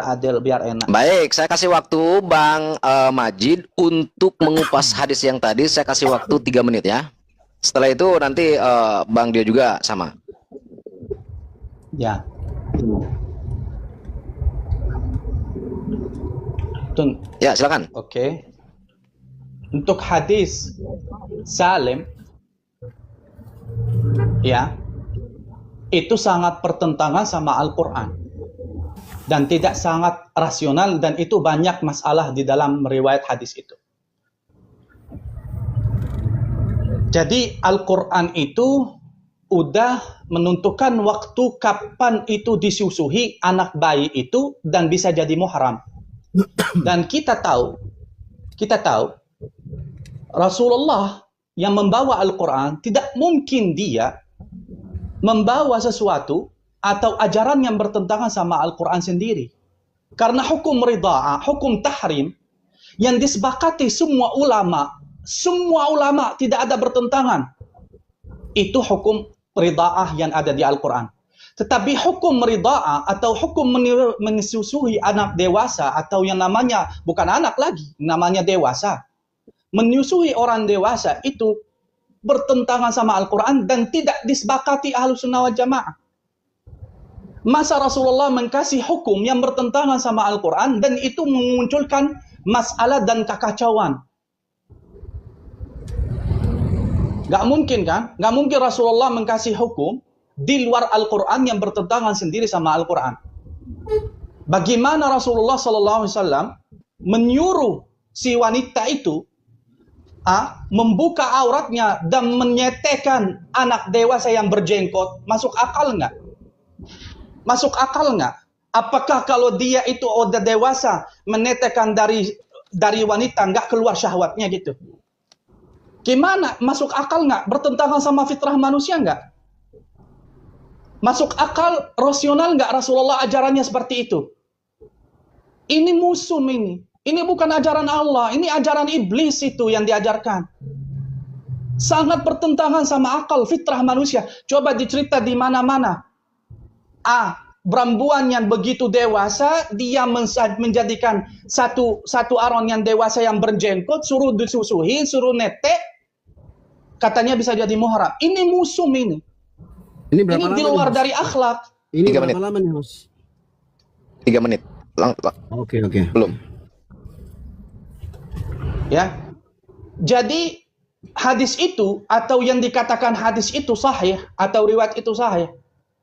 adil, biar enak. Baik, saya kasih waktu Bang Majid untuk mengupas hadis yang tadi. Saya kasih waktu 3 menit ya. Setelah itu nanti Bang dia juga sama. Ya. Ya, silakan. Oke. Untuk hadis Salim, ya, itu sangat bertentangan sama Al-Quran dan tidak sangat rasional, dan itu banyak masalah di dalam riwayat hadis itu. Jadi Al-Quran itu udah menentukan waktu kapan itu disusui anak bayi itu dan bisa jadi muhram. Dan kita tahu Rasulullah yang membawa Al-Quran tidak mungkin dia membawa sesuatu atau ajaran yang bertentangan sama Al-Quran sendiri. Karena hukum ridha'ah, hukum tahrim yang disepakati semua ulama tidak ada bertentangan. Itu hukum ridha'ah yang ada di Al-Quran. Tetapi hukum ridha'ah atau hukum menyusui anak dewasa, atau yang namanya bukan anak lagi, namanya dewasa, menyusui orang dewasa, itu bertentangan sama Al-Quran dan tidak disepakati Ahlussunnah wal Jamaah. Masa Rasulullah mengkasih hukum yang bertentangan sama Al-Quran dan itu memunculkan masalah dan kekacauan. Gak mungkin kan? Gak mungkin Rasulullah mengkasih hukum di luar Al-Quran yang bertentangan sendiri sama Al-Quran. Bagaimana Rasulullah SAW menyuruh si wanita itu membuka auratnya dan menyetekan anak dewasa yang berjenggot? Masuk akal nggak? Masuk akal nggak? Apakah kalau dia itu udah dewasa menetekan dari wanita nggak keluar syahwatnya gitu? Gimana? Masuk akal nggak? Bertentangan sama fitrah manusia nggak? Masuk akal, rasional nggak Rasulullah ajarannya seperti itu? Ini musuh ini. Ini bukan ajaran Allah, ini ajaran iblis itu yang diajarkan. Sangat bertentangan sama akal, fitrah manusia. Coba dicerita di mana-mana. Perempuan yang begitu dewasa, dia menjadikan satu aron yang dewasa yang berjenggot, suruh disusui, suruh netek, katanya bisa jadi muhram. Ini musuh ini. Ini berapa lama? Di luar dari akhlak. Ini 3 berapa menit. lama nih, Mas? 3 menit. Oke. Belum. Ya. Jadi hadis itu atau yang dikatakan hadis itu sahih atau riwayat itu sahih,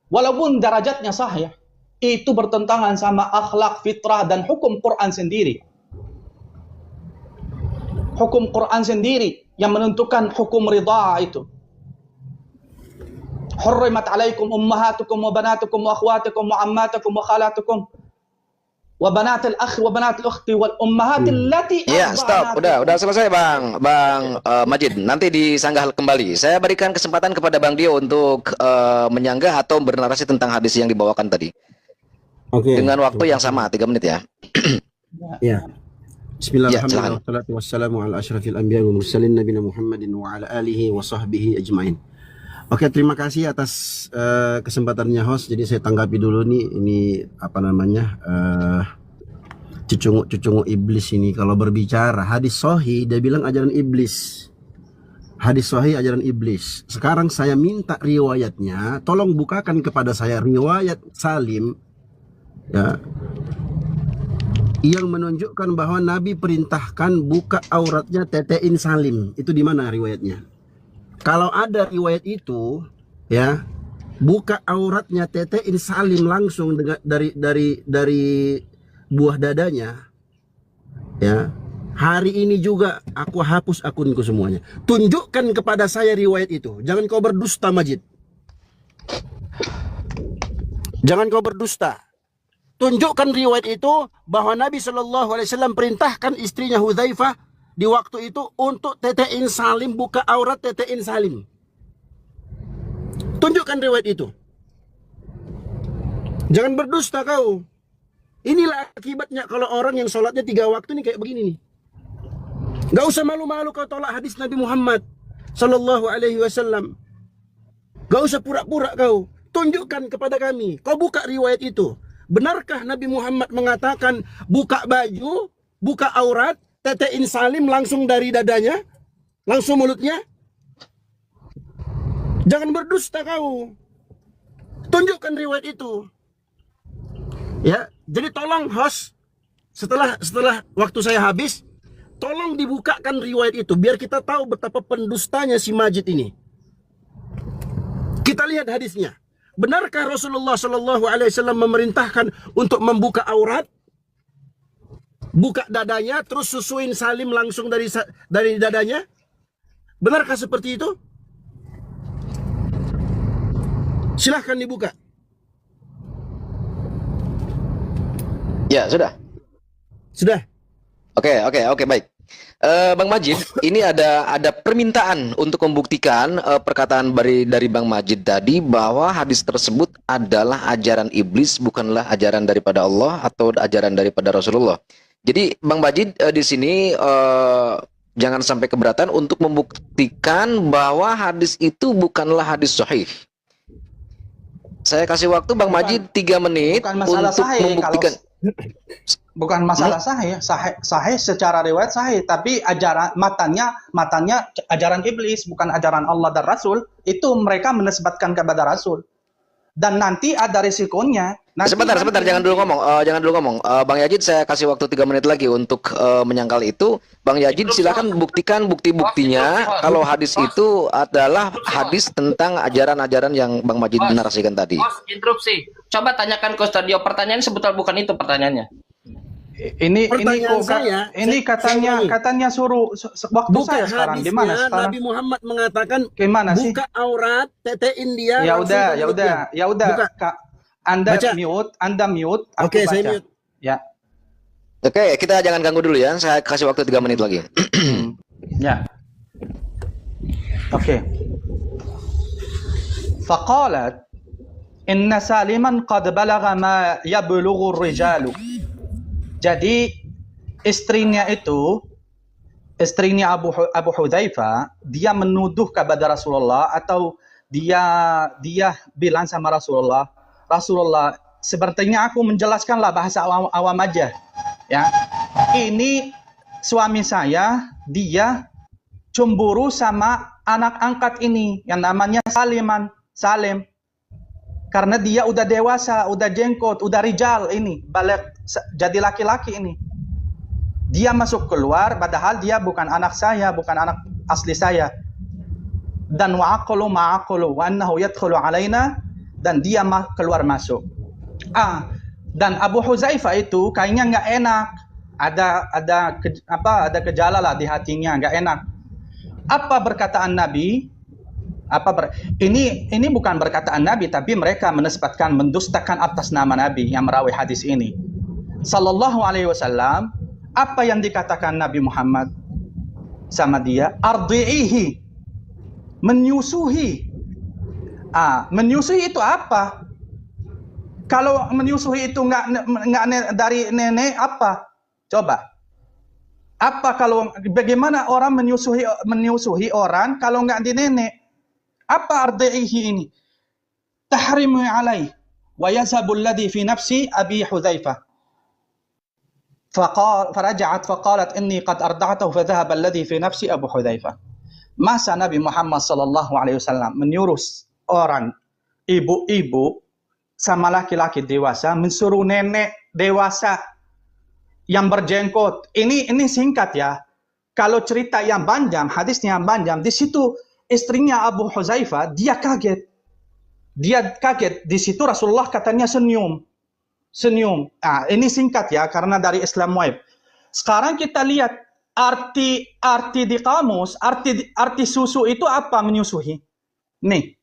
walaupun derajatnya sahih, itu bertentangan sama akhlak, fitrah dan hukum Quran sendiri. Hukum Quran sendiri yang menentukan hukum ridha itu. Hurrimat alaikum ummahatukum wa banatukum wa akhwatukum wa ammatukum wa khalatukum wa banatil akhi wa banatil ukhti wal ummahatil lati. Ya, stop. Udah selesai Bang Majid. Nanti disanggah kembali. Saya berikan kesempatan kepada Bang Dio untuk menyanggah atau bernarasi tentang hadis yang dibawakan tadi. Oke. Dengan waktu yang sama, 3 menit ya. Ya. Bismillahirrahmanirrahim. Ya, Wassalatu wassalamu ala asyrafil anbiya'i wal mursalin nabiyina Muhammadin wa ala alihi wa sahbihi ajmain. Oke, terima kasih atas kesempatannya host. Jadi saya tanggapi dulu nih, ini apa namanya, cucungu iblis ini kalau berbicara hadis sahih dia bilang ajaran iblis. Hadis sahih ajaran iblis. Sekarang saya minta riwayatnya, tolong bukakan kepada saya riwayat Salim ya, yang menunjukkan bahwa Nabi perintahkan buka auratnya tetein Salim. Itu di mana riwayatnya? Kalau ada riwayat itu ya, buka auratnya tetein Salim langsung dari buah dadanya ya, hari ini juga aku hapus akunku semuanya. Tunjukkan kepada saya riwayat itu. Jangan kau berdusta, Majid. Jangan kau berdusta. Tunjukkan riwayat itu bahwa Nabi SAW perintahkan istrinya Hudzaifah di waktu itu untuk tetein Salim, buka aurat tetein Salim. Tunjukkan riwayat itu. Jangan berdusta kau. Inilah akibatnya kalau orang yang sholatnya 3 waktu nih kayak begini nih. Gak usah malu-malu kau tolak hadis Nabi Muhammad SAW. Gak usah pura-pura kau. Tunjukkan kepada kami. Kau buka riwayat itu Benarkah Nabi Muhammad mengatakan buka baju, buka aurat, tetein salim langsung dari dadanya, langsung mulutnya? Jangan berdusta kau. Tunjukkan riwayat itu. Ya, jadi tolong host, setelah waktu saya habis, tolong dibukakan riwayat itu biar kita tahu betapa pendustanya si Majid ini. Kita lihat hadisnya. Benarkah Rasulullah Shallallahu Alaihi Wasallam memerintahkan untuk membuka aurat, buka dadanya, terus susuin salim langsung dari dadanya? Benarkah seperti itu? Silahkan dibuka. Ya, sudah. Sudah. Oke, baik. Bang Majid, ini ada permintaan untuk membuktikan perkataan dari Bang Majid tadi bahwa hadis tersebut adalah ajaran iblis, bukanlah ajaran daripada Allah atau ajaran daripada Rasulullah. Jadi Bang Majid di sini jangan sampai keberatan untuk membuktikan bahwa hadis itu bukanlah hadis sahih. Saya kasih waktu Bang Majid 3 menit untuk membuktikan. Bukan masalah sahih secara riwayat sahih, tapi ajaran matanya ajaran iblis, bukan ajaran Allah dan Rasul. Itu mereka menisbatkan kepada Rasul. Dan nanti ada risikonya. Sebentar, jangan dulu ngomong. Bang Yazid, saya kasih waktu 3 menit lagi untuk menyangkal itu. Bang Yazid, silakan buktikan bukti-buktinya kalau hadis itu adalah hadis tentang ajaran-ajaran yang Bang Majid narasikan tadi. Bos, interupsi. Coba tanyakan ke studio, pertanyaan sebetulnya bukan itu pertanyaannya. Ini katanya suruh waktu Bukan saya sekarang di mana sekarang? Nabi Muhammad mengatakan Gimana sih? buka aurat, tetein dia. Ya udah, Kak. Anda Baca. mute. Oke, saya mute. Ya. Oke, kita jangan ganggu dulu ya. Saya kasih waktu 3 menit lagi. Ya. Oke. Faqalat inna Saliman qad balagha ma yablughu ar-rijalu. Jadi istrinya Abu Hudzaifah, dia menuduh kepada Rasulullah atau dia bilang sama Rasulullah, sepertinya aku menjelaskanlah bahasa awam aja. Ya. Ini suami saya, dia cemburu sama anak angkat ini yang namanya Salim. Karena dia udah dewasa, udah jenggot, udah rijal ini, balik jadi laki-laki ini. Dia masuk keluar padahal dia bukan anak saya, bukan anak asli saya. Dan wa'aqulu ma'aqulu wa annahu yadkhulu alaina, dan dia keluar masuk. Dan Abu Hudzaifah itu kayaknya nggak enak. Ada gejala lah di hatinya, nggak enak. Apa perkataan Nabi? Ini bukan perkataan Nabi, tapi mereka menisbatkan, mendustakan atas nama Nabi yang merawi hadis ini. Sallallahu alaihi wasallam, apa yang dikatakan Nabi Muhammad sama dia? Ardi'ihi, menyusuhi. Menyusui itu apa? Kalau menyusui itu nggak dari nenek, apa? Coba. Bagaimana orang menyusui orang kalau nggak di nenek? Apa ardi'ihi ini? Tahrimu alaih wa yazhabu alladhi fi nafsi Abi Hudzaifah. Faraja'at faqalat inni qad arda'tahu fa dhahaba alladhi fi nafsi Abu Hudzaifah. Masa Nabi Muhammad sallallahu alaihi wasallam menyuruh orang ibu-ibu sama laki-laki dewasa mensuruh nenek dewasa yang berjenggot. Ini singkat ya. Kalau cerita yang panjang, hadisnya yang panjang, di situ istrinya Abu Hudzaifah, dia kaget. Di situ Rasulullah katanya senyum. Ini singkat ya, karena dari Islam Web. Sekarang kita lihat arti di kamus, arti susu itu apa menyusui? Nih.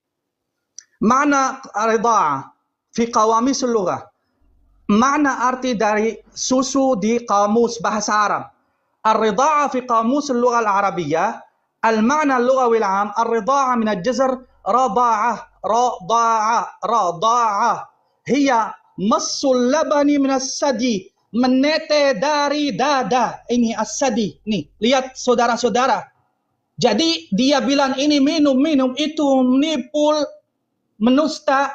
Makna rida'ah fi qawamis al-lughah. Makna arti dari susu di kamus bahasa Arab. Ar-rida'ah fi qamus al-lughah al-arabiyyah. المعنى اللغوي العام الرضاعة من الجذر رضاعة هي مص اللبن من الثدي, menete dari dada. Ini as-sadi. Nih, lihat saudara-saudara. Jadi dia bilang ini minum, itu nipul, menusta.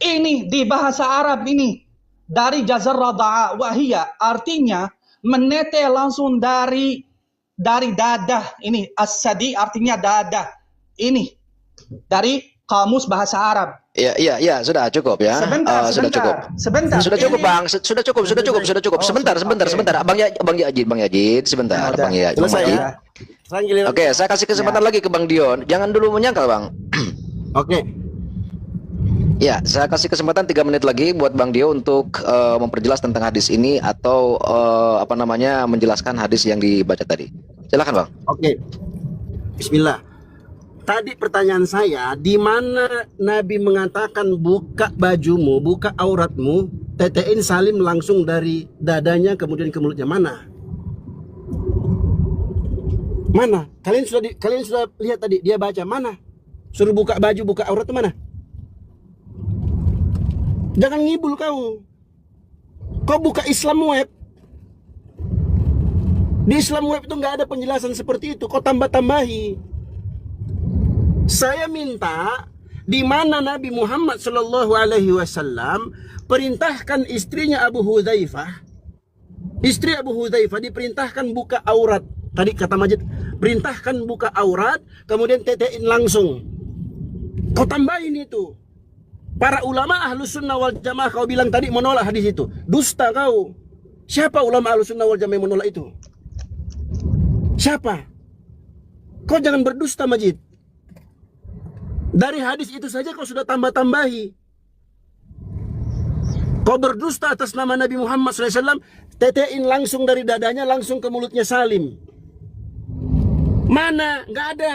Ini di bahasa Arab ini. dari jazar rada'a wahia, artinya menetes langsung dari dadah. Ini as-sadi artinya dadah. Ini dari kamus bahasa Arab. Iya, sudah cukup ya. Sebentar. Sudah cukup, Bang. Sudah cukup. Sebentar. Bang Yajid, sebentar, Bang Yajid. Oke, saya kasih kesempatan lagi ke Bang Dion. Jangan dulu menyangkal, Bang. Oke. Ya, saya kasih kesempatan 3 menit lagi buat Bang Dio untuk memperjelas tentang hadis ini atau menjelaskan hadis yang dibaca tadi. Silakan, Bang. Oke. Bismillah. Tadi pertanyaan saya, di mana Nabi mengatakan buka bajumu, buka auratmu, tetein salim langsung dari dadanya kemudian ke mulutnya, mana? Mana? Kalian sudah lihat tadi dia baca, mana? Suruh buka baju, buka aurat itu mana? Jangan ngibul kau. Kau buka Islam Web. Di Islam Web itu nggak ada penjelasan seperti itu. Kau tambah-tambahi. Saya minta di mana Nabi Muhammad Shallallahu Alaihi Wasallam perintahkan istrinya Abu Hudzaifah, istri Abu Hudzaifah diperintahkan buka aurat. Tadi kata Majid, perintahkan buka aurat, kemudian tetein langsung. Kau tambahin itu. Para ulama Ahlus Sunnah wal Jamaah kau bilang tadi menolak hadis itu. Dusta kau. Siapa ulama Ahlus Sunnah wal Jamaah yang menolak itu? Siapa? Kau jangan berdusta, Majid. Dari hadis itu saja kau sudah tambah-tambahi. Kau berdusta atas nama Nabi Muhammad SAW, tetein langsung dari dadanya langsung ke mulutnya Salim. Mana? Nggak ada.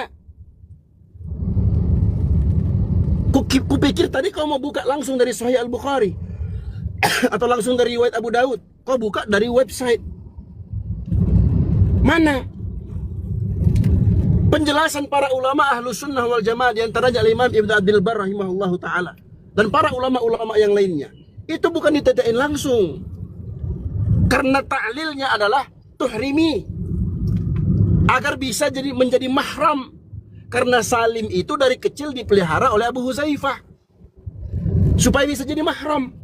Kupikir tadi kau mau buka langsung dari Sahih Al-Bukhari atau langsung dari riwayat Abu Daud. Kau buka dari website. Mana? Penjelasan para ulama Ahlus Sunnah wal Jamaah, di antaranya Imam Ibnu Abdul Bar rahimahullahu taala dan para ulama-ulama yang lainnya, itu bukan ditetein langsung. Karena ta'lilnya adalah tuhrimi, agar bisa menjadi mahram. Karena Salim itu dari kecil dipelihara oleh Abu Hudzaifah supaya bisa jadi mahram.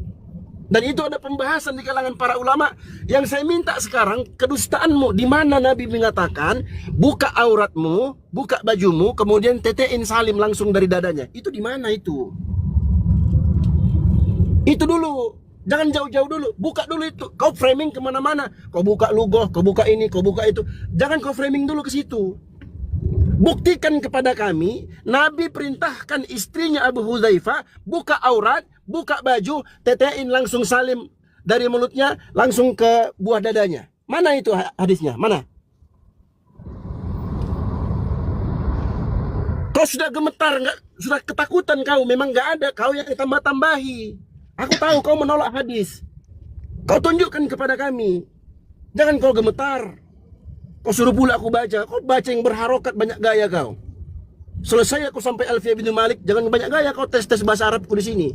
Dan itu ada pembahasan di kalangan para ulama. Yang saya minta sekarang, kedustaanmu. Di mana Nabi mengatakan buka auratmu, buka bajumu, kemudian tetein Salim langsung dari dadanya. Itu di mana itu? Itu dulu. Jangan jauh-jauh dulu. Buka dulu itu. Kau framing kemana-mana. Kau buka lugoh, kau buka ini, kau buka itu. Jangan kau framing dulu ke situ. Buktikan kepada kami, Nabi perintahkan istrinya Abu Hudzaifah buka aurat, buka baju, tetein langsung Salim dari mulutnya langsung ke buah dadanya. Mana itu hadisnya? Mana? Kau sudah gemetar, sudah ketakutan kau. Memang nggak ada. Kau yang tambah-tambahi. Aku tahu kau menolak hadis. Kau tunjukkan kepada kami. Jangan kau gemetar. Kau suruh pula aku baca. Kau baca yang berharokat, banyak gaya kau. Selesai aku sampai Alfiya bin Malik, jangan banyak gaya kau tes-tes bahasa Arabku di sini.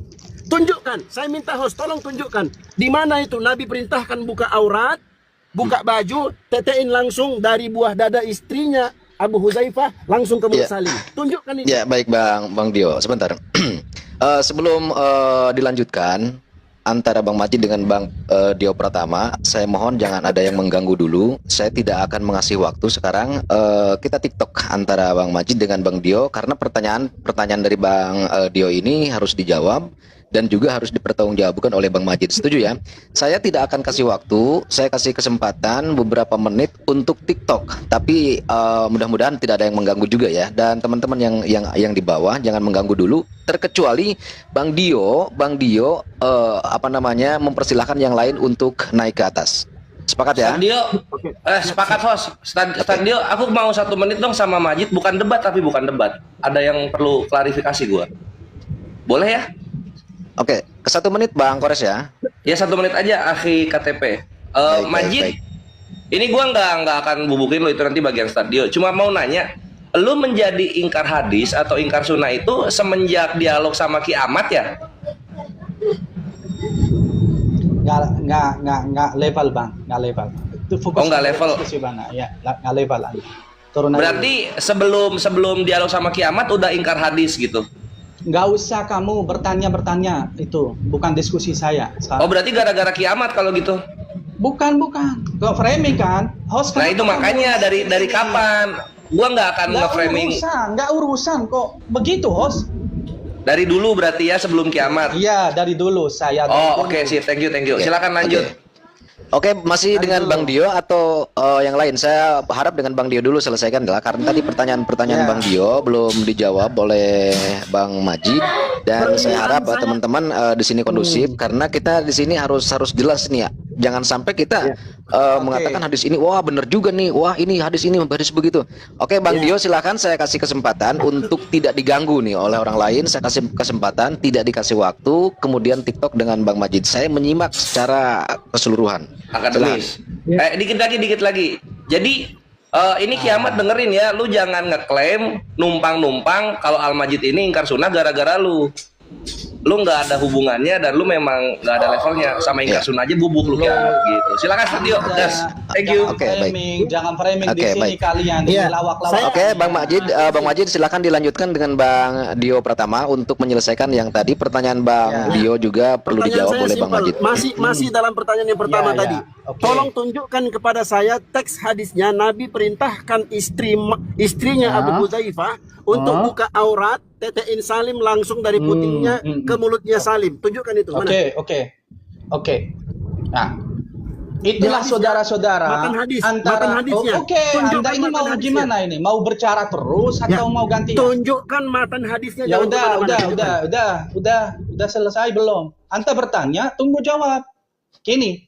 Tunjukkan, saya minta host, tolong tunjukkan di mana itu Nabi perintahkan buka aurat, buka baju, tetein langsung dari buah dada istrinya Abu Hudzaifah langsung ke mulut Salim. Tunjukkan ini. Ya, baik Bang Dio, sebentar. Sebelum dilanjutkan antara Bang Majid dengan Bang Dio Pratama, saya mohon jangan ada yang mengganggu dulu. Saya tidak akan mengasih waktu sekarang. Kita TikTok antara Bang Majid dengan Bang Dio karena pertanyaan dari Bang Dio ini harus dijawab dan juga harus dipertanggungjawabkan oleh Bang Majid. Setuju ya? Saya tidak akan kasih waktu, saya kasih kesempatan beberapa menit untuk TikTok. Tapi mudah-mudahan tidak ada yang mengganggu juga ya. Dan teman-teman yang di bawah jangan mengganggu dulu. Terkecuali Bang Dio mempersilahkan yang lain untuk naik ke atas. Sepakat ya? Dio, sepakat host. Dio, aku mau 1 menit dong sama Majid, bukan debat tapi bukan debat. Ada yang perlu klarifikasi gua. Boleh ya? Oke, ke 1 menit Bang Kores ya. Ya 1 menit aja, akhi KTP. Majid, baik. Ini gua nggak akan bubukin lo, itu nanti bagian Dio. Cuma mau nanya, lu menjadi ingkar hadis atau ingkar sunnah itu semenjak dialog sama Ki Ahmad ya? Nggak level Bang, nggak level. Itu fokus. Oh, nggak level. Ya, nggak level. Turun berarti sebelum dialog sama Ki Ahmad udah ingkar hadis gitu? Nggak usah kamu bertanya itu, bukan diskusi saya. Oh, berarti gara-gara kiamat kalau gitu? Bukan. Kok framing kan? Host. Nah itu makanya dari kapan? Gua nggak akan nge-framing. Nggak urusan kok. Begitu, host. Dari dulu berarti ya, sebelum kiamat? Iya, dari dulu saya. Oh, oke, sih. Thank you. Silakan lanjut. Oke, masih dengan Bang Dio atau yang lain? Saya harap dengan Bang Dio dulu selesaikan lah, karena tadi pertanyaan Bang Dio belum dijawab oleh Bang Majid, dan saya harap teman-teman di sini kondusif, karena kita di sini harus jelas nih ya. Jangan sampai kita mengatakan hadis ini, wah bener juga nih, wah ini hadis ini hadis begitu. Oke, Bang Dio silakan, saya kasih kesempatan untuk tidak diganggu nih oleh orang lain. Saya kasih kesempatan, tidak dikasih waktu. Kemudian TikTok dengan Bang Majid, saya menyimak secara keseluruhan. Akademis. Dikit lagi. Jadi ini kiamat dengerin ya, lu jangan ngeklaim numpang kalau Al-Majid ini ingkar sunnah gara-gara lu nggak ada hubungannya, dan lu memang nggak ada levelnya, sama ingkar sunnah aja bubuh lu kiamat gitu. Silakan Studio. Thank you. Jangan framing di sini kalian. Lawak-lawak. Oke, Bang Majid silakan dilanjutkan dengan Bang Dio Pratama untuk menyelesaikan yang tadi. Pertanyaan Bang Dio juga perlu dijawab oleh Bang Majid. Masih dalam pertanyaan yang pertama tadi. Tolong tunjukkan kepada saya teks hadisnya Nabi perintahkan istrinya Abu Hudzaifah untuk buka aurat, tetein Salim langsung dari putingnya ke mulutnya Salim. Tunjukkan itu. Oke. Nah, itulah saudara-saudara antara hadisnya. Anda ini mau gimana ini? Mau bercara terus atau mau ganti? Tunjukkan matan hadisnya. Ya udah selesai belum? Anda bertanya, tunggu jawab. Gini,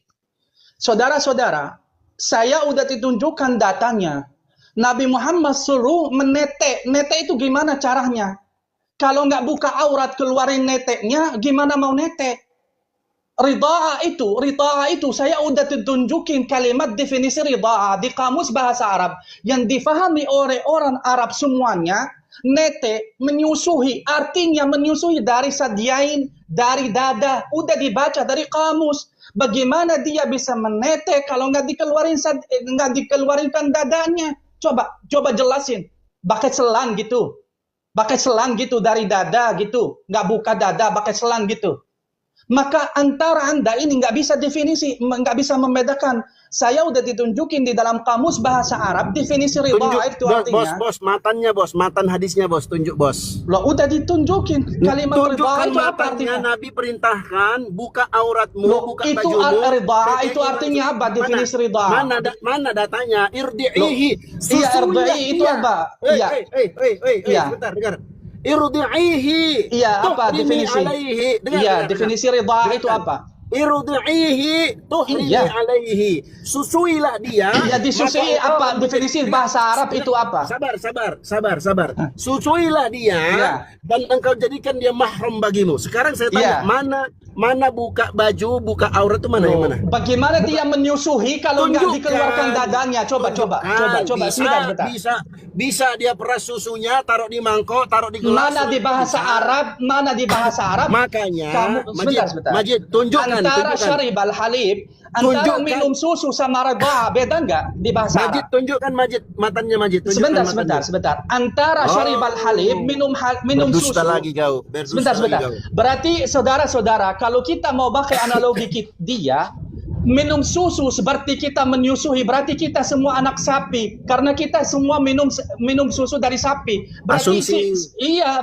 saudara-saudara, saya udah ditunjukkan datanya. Nabi Muhammad suruh menetek. Netek itu gimana caranya? Kalau nggak buka aurat keluarin neteknya, gimana mau netek? Ridha'a itu saya udah tunjukin kalimat definisi ridha'a di kamus bahasa Arab yang difahami oleh orang Arab semuanya. Netek, menyusui, artinya menyusui dari sadiain, dari dada, udah dibaca dari kamus. Bagaimana dia bisa menetek kalau nggak dikeluarinkan dadanya? Coba jelasin. Pakai selang gitu dari dada gitu, nggak buka dada, pakai selang gitu. Maka antara Anda ini nggak bisa definisi, nggak bisa membedakan. Saya udah ditunjukin di dalam kamus bahasa Arab definisi ridha itu artinya. Matan hadisnya tunjuk Loh udah ditunjukin kalimat ridha itu apa artinya? Nabi perintahkan buka auratmu, buka itu bajumu. Ridha itu artinya apa definisi ridha? Mana datanya? Irdi'ihi. Iya, irdi'i itu apa? Iya. Sebentar, dengar. Irdi'ihi. Iya, apa definisi? Definisi ridha itu apa? Irdi'ihi tuhrini alaihi. Susuilah dia. Ya disusui apa definisi bahasa Arab itu apa? Sabar. Susuilah dia dan engkau jadikan dia mahram bagimu. Sekarang saya tanya, mana buka baju, buka aurat itu mana yang mana? Bagaimana dia menyusui kalau nggak dikeluarkan dadanya? Coba. Bisa dia peras susunya, taruh di mangkok, taruh di gelas. Mana di bahasa Arab? Makanya kamu Majid, tunjukkan antara syaribal halib, antara minum susu sama ridha beda nggak di bahasa Majid, Arab? tunjukkan matannya Majid. Sebentar. Antara syaribal halib, minum susu. Lagi kau. Sebentar. Berarti saudara-saudara, kalau kita mau pakai analogi dia minum susu seperti kita menyusui, berarti kita semua anak sapi karena kita semua minum susu dari sapi. Berarti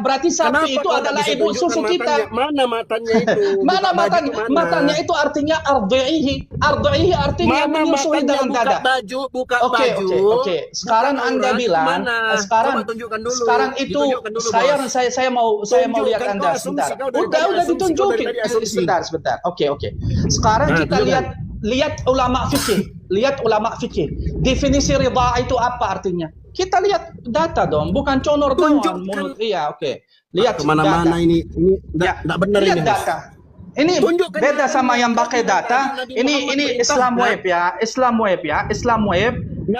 berarti sapi itu adalah ibu susu kita. Mana matanya itu? Matanya itu artinya ardi'ihi artinya menyusui dalam dada. Buka baju. Oke. Sekarang Anda bilang sekarang itu saya mau lihat Anda sebentar. Udah ditunjukin. Sebentar. Oke. Sekarang kita lihat ulama fikih. Definisi ridha itu apa artinya? Kita lihat data dong, bukan conor doang. Iya, oke. Lihat kemana-mana ini enggak benar ini. Lihat data. Ini beda sama yang pakai data. Ini Islam Web ya. Islam Web.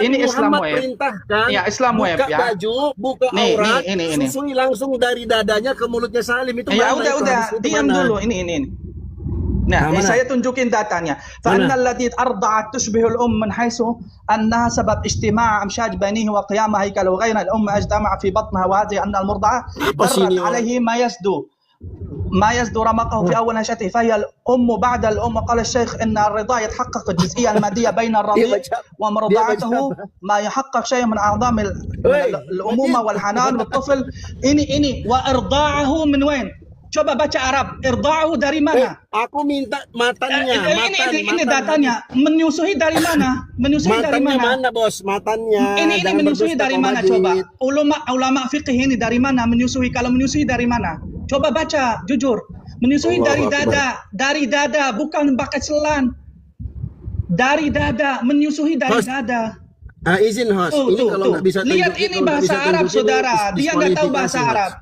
Ini Islam Web. Ya, Islam Web ya. Baju, buka aurat, susui langsung dari dadanya ke mulutnya Salim itu. Ya udah, diam dulu. Ini. Nah, mana? saya tunjukin datanya. فَأَنَّ الَّذِي أَرْضَعَتْ تُشْبِهُ الْأُمَّ مِنْ حَيْثُ أَنَّهَا سَبَبْ اجتماع أمشاج بنيه وقيام هيكل وغير الأم أجتمع في بطنها وهذه أن المرضعة درت عليه ما يسدو رمقه في أول نشأته فهي الأم بعد الأم. قال الشيخ إن الرضاع يتحقق الجزئية المادية بين الرضيع ومرضعته ما يحقق شيء من أعضاء الأمومة والحنان والطفل. ini وإرضاعه من وين؟ Coba baca Arab. Irda'u dari mana? Aku minta matannya. Ini datanya. Menyusui dari mana? Menyusui dari mana? Mana bos? Matannya. Ini menyusui dari mana coba? Ulama fikih ini dari mana menyusui? Kalau menyusui dari mana? Coba baca jujur. Menyusui dari dada, bukan bakat selan. Dari dada, menyusui dari dada. Izin host. Ini kalau nggak bisa lihat ini bahasa Arab saudara. Dia nggak tahu bahasa Arab.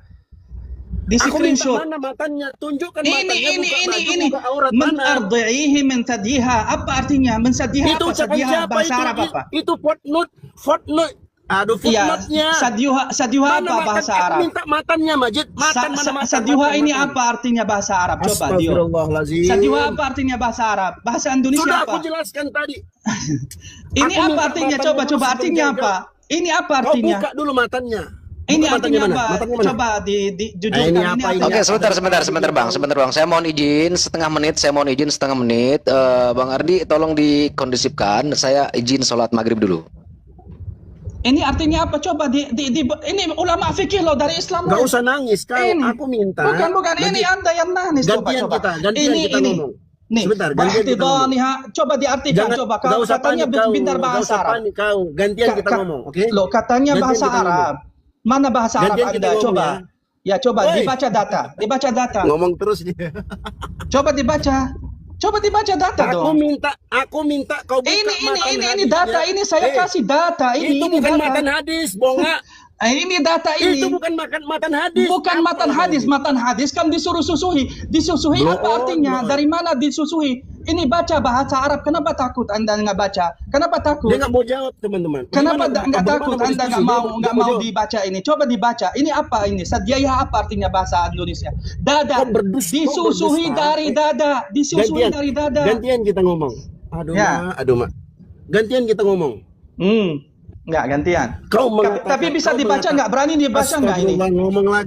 Di screenshot. Mana matanya? Tunjukkan ini. Men ardi'ihi min sadiha. Apa artinya? Men sadiha itu apa? Sadiha bahasa Arab apa? Itu footnote. Aduh, footnote-nya. Sadiha apa bahasa Arab? Aku minta matannya, Majid. Sadiha ini apa artinya bahasa Arab? Coba Dio. Sadiha apa artinya bahasa Arab? Bahasa Indonesia sudah apa? Aku jelaskan tadi. Ini apa artinya? Coba artinya apa? Ini apa artinya? Kau buka dulu matannya. Ini artinya apa? Coba dijujurkan. Ini apa? Oke, sebentar Bang. Saya mohon izin setengah menit. Bang Ardi tolong dikondisipkan. Saya izin sholat maghrib dulu. Ini artinya apa? Coba ini ulama fikih loh dari Islam. Gak usah nangis kau. Aku minta. Bukan. Ini Anda yang nangis. Gantian kita ngomong. Nih, sebentar, coba diartikan. Coba kau katanya pintar bahasa Arab. Gantian kita ngomong, oke? Loh, katanya bahasa Arab. Mana bahasa Arab Anda? Coba. Ya, coba dibaca data. Ngomong terus dia. Coba dibaca data dong. Aku minta kau buka ini data. Ini saya kasih data. Itu bukan matan hadis, bonga. Ini data ini. Itu bukan matan hadis. Bukan matan hadis. Matan hadis kan disuruh susui. Disusui apa artinya? Dari mana disusui? Ini baca bahasa Arab. Kenapa takut Anda nggak baca? Kenapa takut? Dia nggak mau jawab, teman-teman. Kenapa nggak takut? Anda nggak mau dibaca ini? Coba dibaca. Ini apa ini? Sadiaya apa artinya bahasa Indonesia? Dada. Disusui dari dada. Disusui dari dada. Gantian kita ngomong. Aduh mak. Gantian kita ngomong. Nggak gantian. Tapi bisa dibaca nggak? Berani dibaca nggak ini?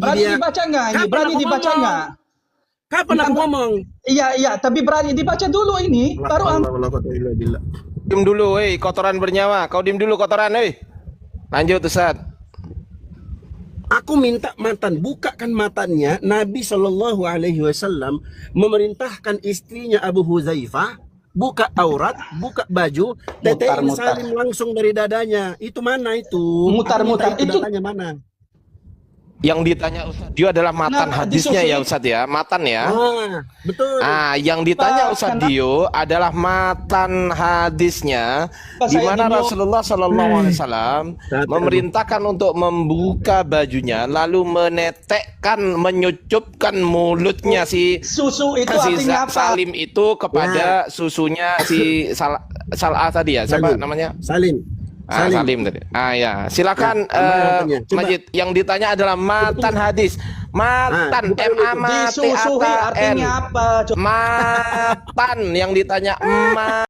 Berani dibaca nggak ini? Berani dibaca nggak? Kapan aku ngomong? Iya, tapi berani dibaca dulu ini. Baru Diam dulu, kotoran bernyawa. Kau diam dulu kotoran, Lanjut, Ustaz. Aku minta matan, bukakan matannya. Nabi Shallallahu Alaihi Wasallam memerintahkan istrinya Abu Huzaifah buka aurat, buka baju, tetein salim langsung dari dadanya. Itu mana itu? Mutar-mutar itu datanya mana? Yang ditanya Ustaz Dio adalah matan hadisnya ya Ustaz ya, matan ya. Betul. Yang ditanya Ustaz Dio adalah matan hadisnya, di mana Rasulullah Sallallahu Alaihi Wasallam memerintahkan untuk membuka bajunya, lalu menetekkan, menyucupkan mulutnya si susu itu artinya apa? Salim itu kepada susunya si Salah tadi ya, siapa namanya? Salim. Salim tadi. Ya, silakan Majid. Yang ditanya adalah matan hadis. Matan disusui artinya apa? Matan yang ditanya